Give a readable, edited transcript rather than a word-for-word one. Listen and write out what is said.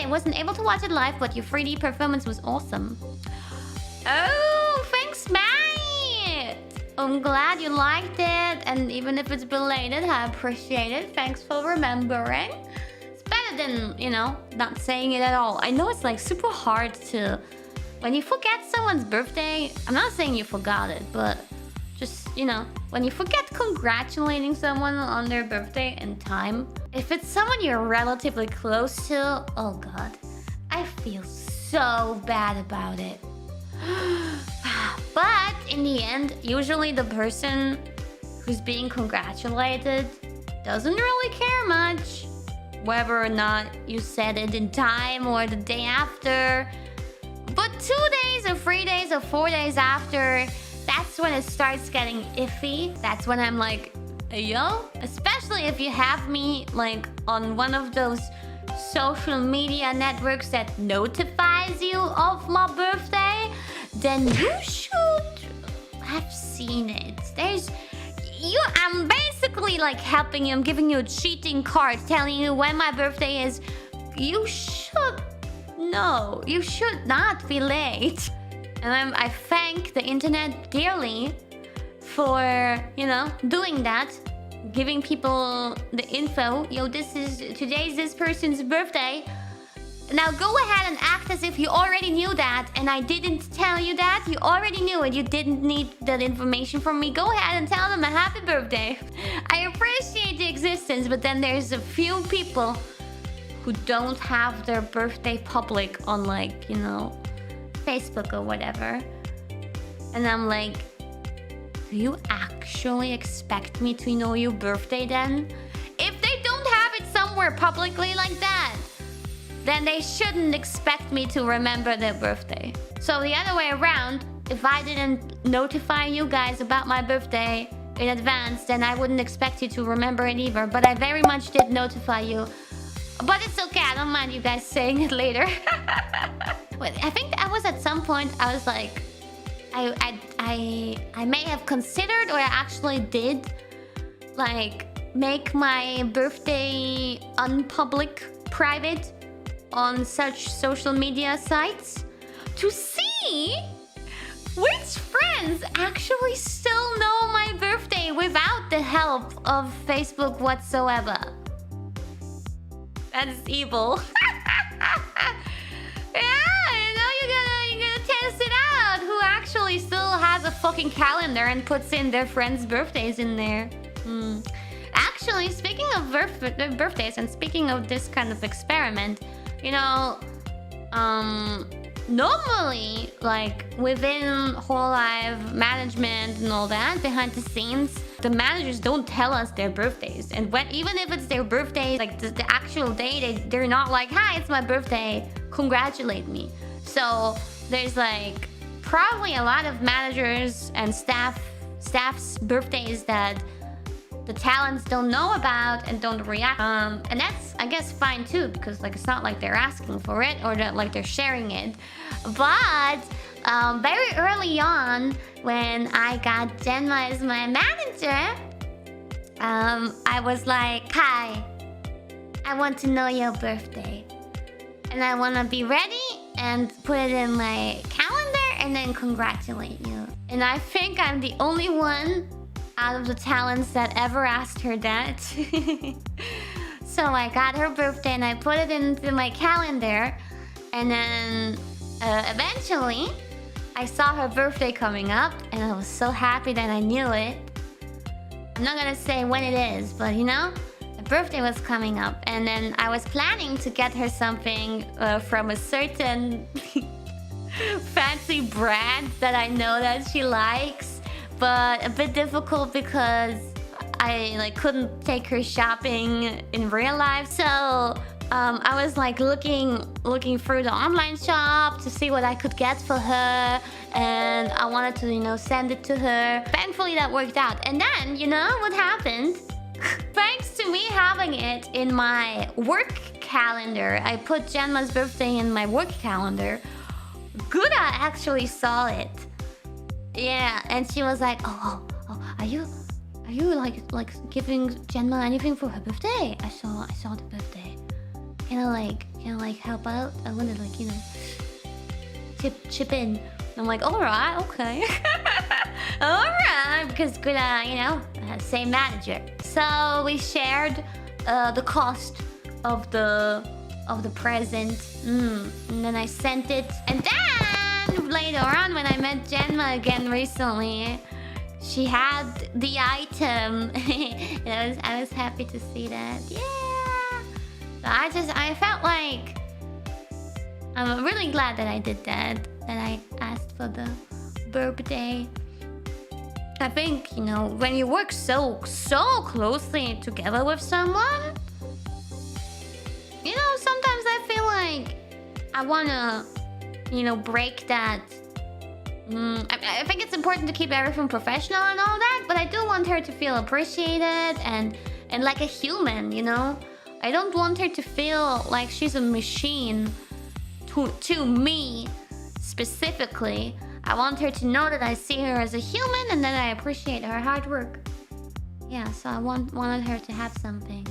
Wasn't able to watch it live, but your 3D performance was awesome. Oh, thanks, Matt! I'm glad you liked it, and even if it's belated, I appreciate it. Thanks for remembering. It's better than, you know, not saying it at all. I know it's like super hard to... When you forget someone's birthday, I'm not saying you forgot it, but just, you know, when you forget congratulating someone on their birthday and time, if it's someone you're relatively close to, oh god, I feel so bad about it. But in the end, usually the person who's being congratulated doesn't really care much whether or not you said it in time or the day after. But 2 days or 3 days or 4 days after, that's when it starts getting iffy. That's when I'm like, hey, yo, especially if you have me like on one of those social media networks that notifies you of my birthday, then you should have seen it. I'm basically like helping you. I'm giving you a cheating card telling you when my birthday is. You should know. You should not be late. And I thank the internet dearly for, you know, doing that. Giving people the info. Yo, today's this person's birthday. Now go ahead and act as if you already knew that and I didn't tell you that. You already knew it. You didn't need that information from me. Go ahead and tell them a happy birthday. I appreciate the existence, but then there's a few people who don't have their birthday public on, like, you know, Facebook or whatever. And I'm like, do you actually expect me to know your birthday then? If they don't have it somewhere publicly like that, then they shouldn't expect me to remember their birthday. So the other way around, if I didn't notify you guys about my birthday in advance, then I wouldn't expect you to remember it either. But I very much did notify you. But it's okay, I don't mind you guys saying it later. But I think I was at some point, I was like, I may have considered, or I actually did, like, make my birthday unpublic, private on such social media sites to see which friends actually still know my birthday without the help of Facebook whatsoever. That's evil. Yeah, you know, you're gonna test it out. Who actually still has a fucking calendar and puts in their friends' birthdays in there? Actually, speaking of birthdays and speaking of this kind of experiment, you know, normally, like, within whole life management and all that, behind the scenes, the managers don't tell us their birthdays. And even if it's their birthday, like the actual day, they're not like, hi, it's my birthday, congratulate me. So there's like probably a lot of managers and staff's birthdays that the talents don't know about and don't react. And that's, I guess, fine too, because like it's not like they're asking for it or that like they're sharing it. But very early on, when I got Jenma as my manager, I was like, hi, I want to know your birthday. And I want to be ready and put it in my calendar and then congratulate you. And I think I'm the only one out of the talents that ever asked her that. So I got her birthday and I put it into my calendar. And then eventually, I saw her birthday coming up and I was so happy that I knew it. I'm not gonna say when it is, but you know, her birthday was coming up. And then I was planning to get her something from a certain fancy brand that I know that she likes. But a bit difficult because I like couldn't take her shopping in real life. So I was like looking through the online shop to see what I could get for her, and I wanted to, you know, send it to her. Thankfully that worked out. And then, you know what happened? Thanks to me having it in my work calendar, I put Jenma's birthday in my work calendar. Guda actually saw it. Yeah, and she was like, oh, are you like giving Jenma anything for her birthday? I saw the birthday. Can like help out. I want to like chip in. I'm like, all right, okay. All right, because good, same manager. So we shared the cost of the present. And then I sent it. And then later on, when I met Jenma again recently, she had the item. And I was happy to see that. Yeah. So I felt like I'm really glad that I did that. That I asked for the birthday. I think, when you work so closely together with someone, sometimes I feel like I wanna, break that. I think it's important to keep everything professional and all that, but I do want her to feel appreciated and like a human, I don't want her to feel like she's a machine to me specifically. I want her to know that I see her as a human and that I appreciate her hard work. Yeah, so I wanted her to have something.